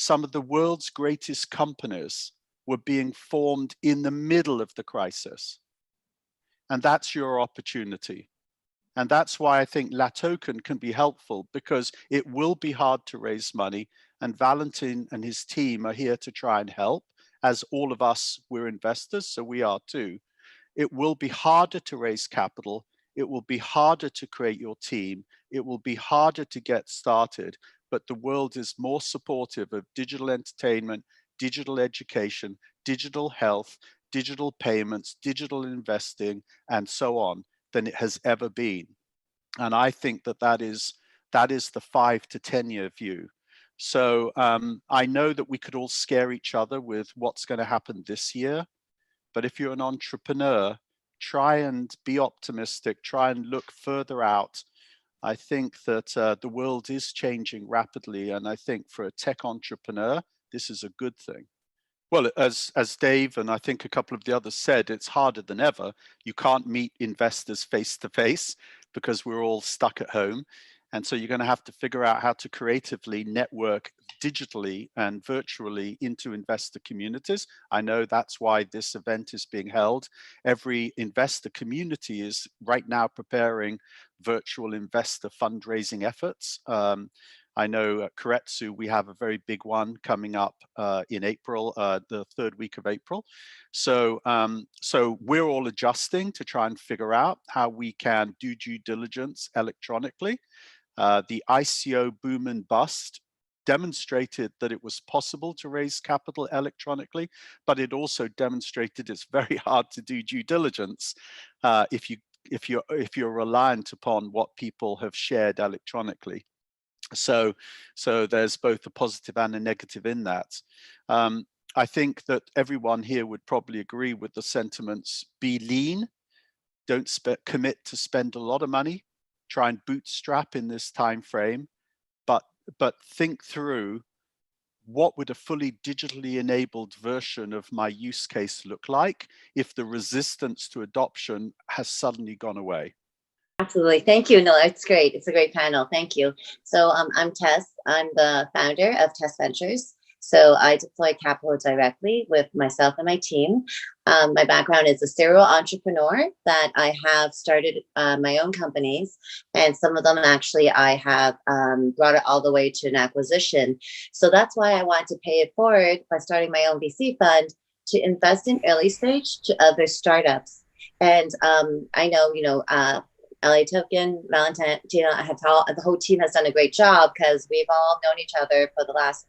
some of the world's greatest companies were being formed in the middle of the crisis. And that's your opportunity. And that's why I think LATOKEN can be helpful, because it will be hard to raise money. And Valentin and his team are here to try and help. As all of us, we're investors, so we are too. It will be harder to raise capital. It will be harder to create your team. It will be harder to get started. But the world is more supportive of digital entertainment, digital education, digital health, digital payments, digital investing, and so on than it has ever been. And I think that is the 5 to 10 year view. So I know that we could all scare each other with what's going to happen this year. But if you're an entrepreneur, try and be optimistic, try and look further out. I think that the world is changing rapidly. And I think for a tech entrepreneur, this is a good thing. Well, as Dave and I think a couple of the others said, it's harder than ever. You can't meet investors face to face because we're all stuck at home. And so you're going to have to figure out how to creatively network digitally and virtually into investor communities. I know that's why this event is being held. Every investor community is right now preparing virtual investor fundraising efforts. I know at Keiretsu, we have a very big one coming up in April, the 3rd week of April. So we're all adjusting to try and figure out how we can do due diligence electronically. The ICO boom and bust demonstrated that it was possible to raise capital electronically, but it also demonstrated it's very hard to do due diligence if you're reliant upon what people have shared electronically. So there's both a positive and a negative in that. I think that everyone here would probably agree with the sentiments: be lean, don't commit to spend a lot of money, try and bootstrap in this time frame, but think through, what would a fully digitally enabled version of my use case look like if the resistance to adoption has suddenly gone away? Absolutely. Thank you. No, it's great. It's a great panel. Thank you. So I'm Tess. I'm the founder of Tess Ventures. So I deploy capital directly with myself and my team. My background is a serial entrepreneur that I have started my own companies. And some of them actually I have brought it all the way to an acquisition. So that's why I want to pay it forward by starting my own VC fund to invest in early stage to other startups. And I know, LATOKEN, Valentina, the whole team has done a great job because we've all known each other for the last,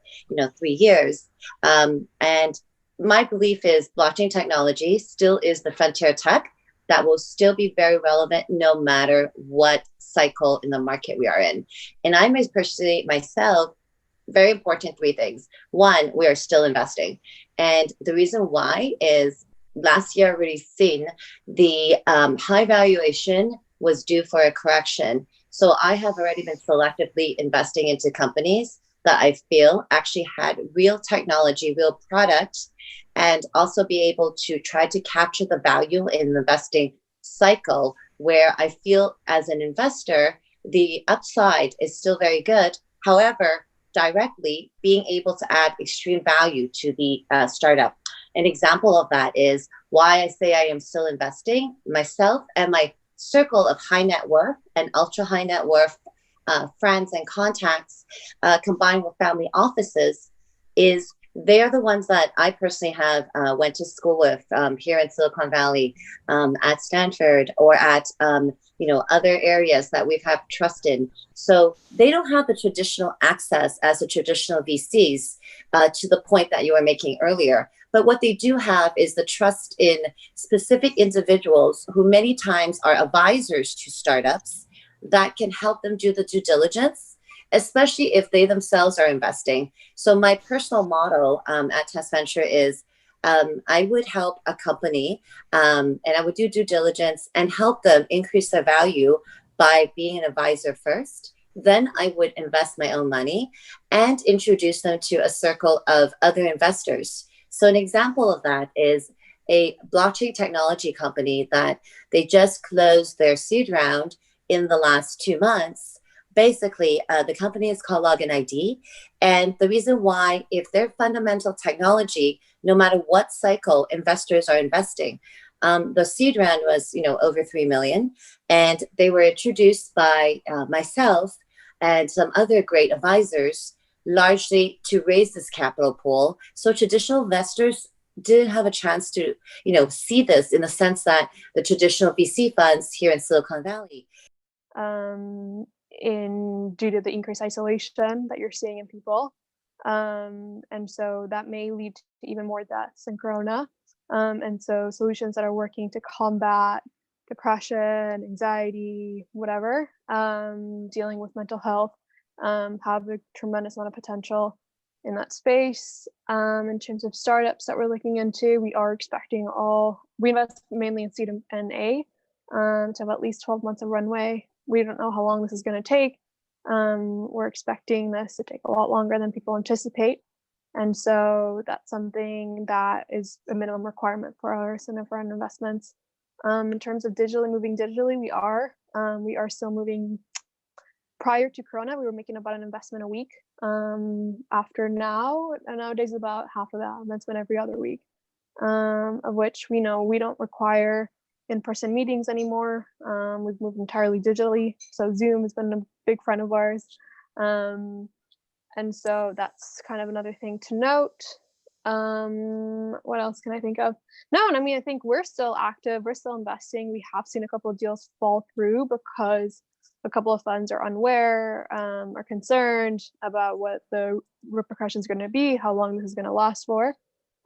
3 years. And my belief is blockchain technology still is the frontier tech that will still be very relevant no matter what cycle in the market we are in. And I personally, myself, very important 3 things. 1, we are still investing. And the reason why is last year already seen the high valuation was due for a correction. So I have already been selectively investing into companies that I feel actually had real technology, real product, and also be able to try to capture the value in the investing cycle where I feel as an investor, the upside is still very good. However, directly being able to add extreme value to the startup. An example of that is why I say I am still investing. Myself and my circle of high net worth and ultra high net worth friends and contacts combined with family offices is they're the ones that I personally have went to school with here in Silicon Valley, at Stanford, or at other areas that we've had trust in. So they don't have the traditional access as the traditional VCs to the point that you were making earlier. But what they do have is the trust in specific individuals who many times are advisors to startups that can help them do the due diligence, especially if they themselves are investing. So my personal model at Tess Venture is I would help a company and I would do due diligence and help them increase their value by being an advisor first. Then I would invest my own money and introduce them to a circle of other investors. So an example of that is a blockchain technology company that they just closed their seed round in the last 2 months. Basically, the company is called Login ID, And the reason why, if they're fundamental technology, no matter what cycle investors are investing, the seed round was, over 3 million, and they were introduced by myself and some other great advisors, largely to raise this capital pool. So traditional investors didn't have a chance to, see this, in the sense that the traditional VC funds here in Silicon Valley, due to the increased isolation that you're seeing in people. And so that may lead to even more deaths in Corona. And so solutions that are working to combat depression, anxiety, whatever, dealing with mental health, have a tremendous amount of potential in that space. In terms of startups that we're looking into, we are expecting we invest mainly in seed and A, to have at least 12 months of runway. We don't know how long this is going to take. We're expecting this to take a lot longer than people anticipate. And so that's something that is a minimum requirement for our Stanford investments. In terms of moving digitally, we are still moving. Prior to Corona, we were making about an investment a week. Nowadays about half of that investment every other week, of which we know we don't require in-person meetings anymore. We've moved entirely digitally. So Zoom has been a big friend of ours. And so that's kind of another thing to note. What else can I think of? I think we're still active. We're still investing. We have seen a couple of deals fall through because a couple of funds are unaware, are concerned about what the repercussions are going to be, how long this is going to last for.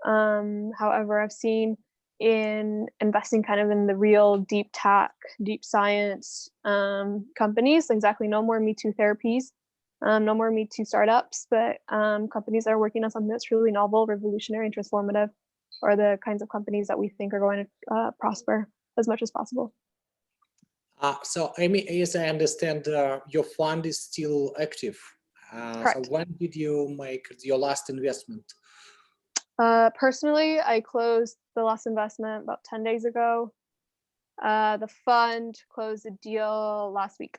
However, I've seen in investing kind of in the real deep tech, deep science companies, exactly, no more Me Too therapies, no more Me Too startups, but companies that are working on something that's really novel, revolutionary, and transformative are the kinds of companies that we think are going to prosper as much as possible. So Amy, as I understand, your fund is still active. Correct. So when did you make your last investment? Personally, I closed the last investment about 10 days ago. The fund closed a deal last week.